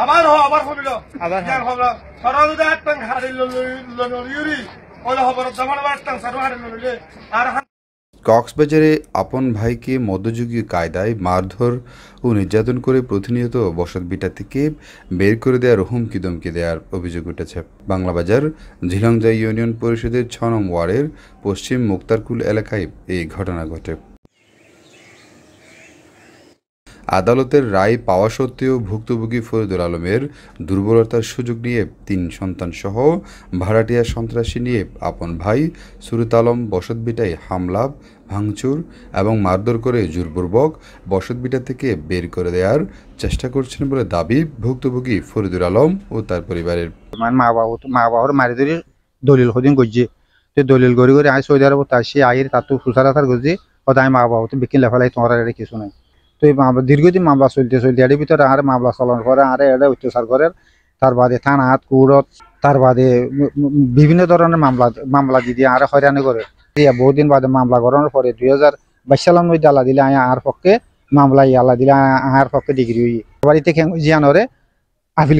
আবার হবিল ইয়ার হবল Sarda tongue হারিল লইরি OLA হবর জামান বার tongue Saroo হারিল লইলে আর কক্সবাজারে আপন ভাইকে মধ্যযুগীয় কায়দায় মারধর ও নির্যাতন করে প্রতিনিয়ত বসতভিটা থেকে বের করে দেওয়ার হুমকি ধমকি দেওয়ার অভিযোগ উঠেছে। বাংলাবাজার ঝিলংজা ইউনিয়ন পরিষদের ৬ নং ওয়ার্ডের পশ্চিম মুক্তারকুল এলাকায় এই ঘটনা ঘটে। আদালতের রায় পাওয়া সত্ত্বেও ভুক্তভোগী ফরিদুল আলমের দুর্বলতার সুযোগ নিয়ে ৩ সন্তানসহ ভাড়াটিয়া সন্ত্রাসী নিয়ে আপন ভাই সুরত আলম বসতভিটায় হামলা, ভাঙচুর এবং মারধর করে জোরপূর্বক বসতভিটা থেকে বের করে দেওয়ার চেষ্টা করছেন বলে দাবি ভুক্তভোগী ফরিদুল আলম ও তার পরিবারের। মা বাবার মারি ধরে দলিল হদিন গজ্জি দলিল গড়ি করে আই সৌদি আরব আসি আইয়ের তার তো সুসারাতার গজ্জি ওটা আমি মা বাবা তো বিকিন লেফালাই তোমার কিছু নাই। তো এই দীর্ঘদিন মামলা চলতে এর ভিতরে আর মামলা চলন করে আর এটা অত্যাচার করে। তার বাদে থানাত কুড়ত তার বাদে বিভিন্ন ধরনের মামলা দিয়ে আর হয়রানি করে। বহুদিন বাদে মামলা করানোর পরে 2022 সালের মধ্যে আল্লাহ দিলে আর পক্ষে মামলা আল্লাহ দিলে আর পক্ষে ডিগ্রি হই বাড়িতে জিয়ানরে আপিল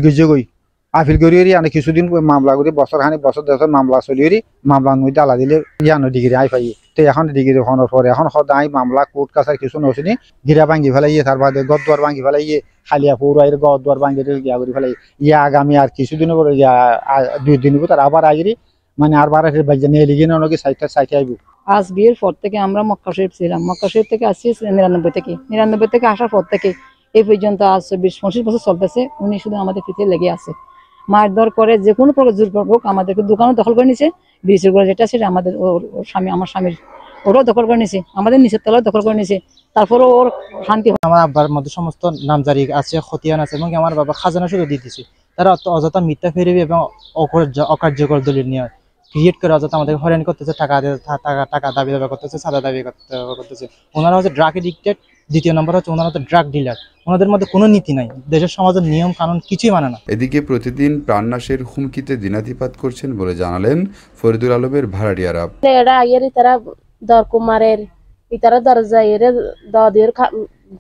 আপিল করি আনে কিছুদিন মামলা করি বছর 10 মামলা চলি মামলার মধ্যে আল্লাহ দিলে জিয়ানো ডিগ্রি আই পাই। তো এখন ডিগ্রি হওয়ার পরে এখন সদাই মামলা কোর্ট কাছার কিছু নছিনি গিরা ভাঙ্গি ফেলাইয়ে তার বাদে গদ্দার ভাঙ্গি ফেলাইয়ে খালিয়া পৌরাইয়ের গদ্দার ভাঙ্গি গিয়া করে ফেলাই ইয়া আগামী আর কিছুদিনের পরে 2 দিন পর আবার আগিরি মানে আর বার বাজে নিয়ে লিগে নাকি সাইটে আইব। আজ বিয়ের পর থেকে আমরা মক্কা শরীফ ছিলাম। মক্কা শরীফ থেকে আসছি 99 থেকে আসার পর থেকে এই পর্যন্ত আজ 25 বছর চলতেছে। উনি শুধু আমাদের পিছিয়ে লেগে আছে, মারধর করে, যে কোনো প্রকার জোরপূর্বক আমাদেরকে দোকানও দখল করে নিছে। ব্রিজের গোড়া যেটা সেটা আমাদের আমার স্বামীর ওরাও দখল করে নিছে, আমাদের নিচের তলাও দখল করে নিছে। তারপরেও ওর শান্তি। আমার আব্বার মধ্যে সমস্ত নামজারি আছে, খতিয়ান আছে এবং আমার বাবা খাজানা শুধু দিয়ে দিছে। তারা অযথা মিথ্যা ফেরিবি এবং অকার্যকর দলিল নিয়ে ক্রিয়েট করে অযথা আমাদের হয়রানি করতেছে, টাকা দাবি করতেছে, সাদা দাবি করতেছে। ওনারা হচ্ছে ড্রাগ এডিক্টেড। দ্বিতীয় নম্বর হচ্ছে ওনারা হচ্ছে ড্রাগ ডিলার। ওনাদের মধ্যে কোনো নীতি নাই, দেশের সমাজের নিয়ম কানুন কিছুই মানে না। এদিকে প্রতিদিন প্রাণনাশের হুমকিতে দিনাতিপাত করছেন বলে জানালেন ফরিদুল আলমের ভাড়াটিয়ারা। তারা দর কুমারের ইতারা দরজা এরে দর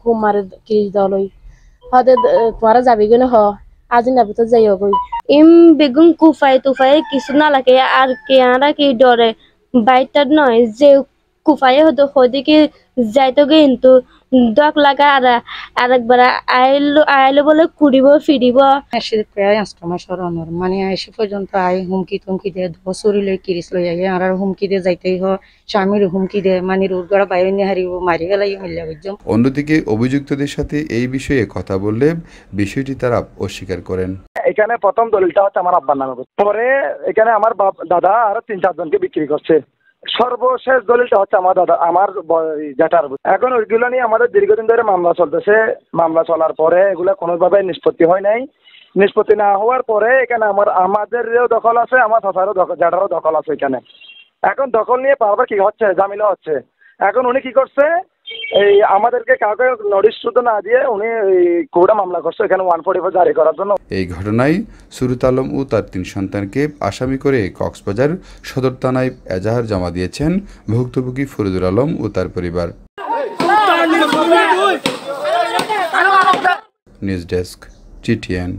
কুমারের কি দলই হদে তোমারা যাবি গনে হ আজ না ভিতর যাই হই ইম বেগুন কুফাই তুফাই কিছু না লাগে আর কে আরা কি ডরে বাইটার নয় যে কুফাই হতো হদিকে যাইতো কিন্তু ডক লাগা আর আরেকবার আইলো বলে কুড়িব ফিরিব। এসে প্রায় 8 মাস হরণর মানে এসে পর্যন্ত আই হুমকি তুমকি দিয়ে ধসুরি লই কিরিস লই আই আর হুমকি দিয়ে যাইতেই হ, স্বামীর হুমকি দিয়ে মানে রোড গড়া বাইরে নিয়ে হারিব, মারি গেলাই মিল্লা বুঝছো। অন্যদিকে অভিযুক্তদের সাথে এই বিষয়ে কথা বললে বিষয়টি তারা অস্বীকার করেন। এখানে প্রথম দলিলটা হচ্ছে আমার আব্বার নামে, পরে এখানে আমার দাদা আরো 3-4 জনকে বিক্রি করছে। সর্বশেষ দলিলটা হচ্ছে আমার দাদা আমার জ্যাঠার। এখন ওইগুলো নিয়ে আমাদের দীর্ঘদিন ধরে মামলা চলতেছে। মামলা চলার পরে এগুলো কোনোভাবে নিষ্পত্তি হয় নাই। নিষ্পত্তি না হওয়ার পরে এখানে আমাদেরও দখল আছে, আমার চাচারও জ্যাঠারও দখল আছে এখানে। এখন দখল নিয়ে বারবার কি হচ্ছে, ঝামেলা হচ্ছে। এখন উনি কি করছে, এই আমাদেরকে কাউকে নোটিশ শুধু না দিয়ে উনি কোর্টে মামলা করছে এখানে 144 জারি করার জন্য। এই ঘটনায় সুরত আলম ও তার 3 সন্তানকে আসামি করে কক্সবাজার সদর থানায় এজাহার জমা দিয়েছেন ভুক্তভোগী ফরিদুল আলম ও তার পরিবার। News desk, GTN।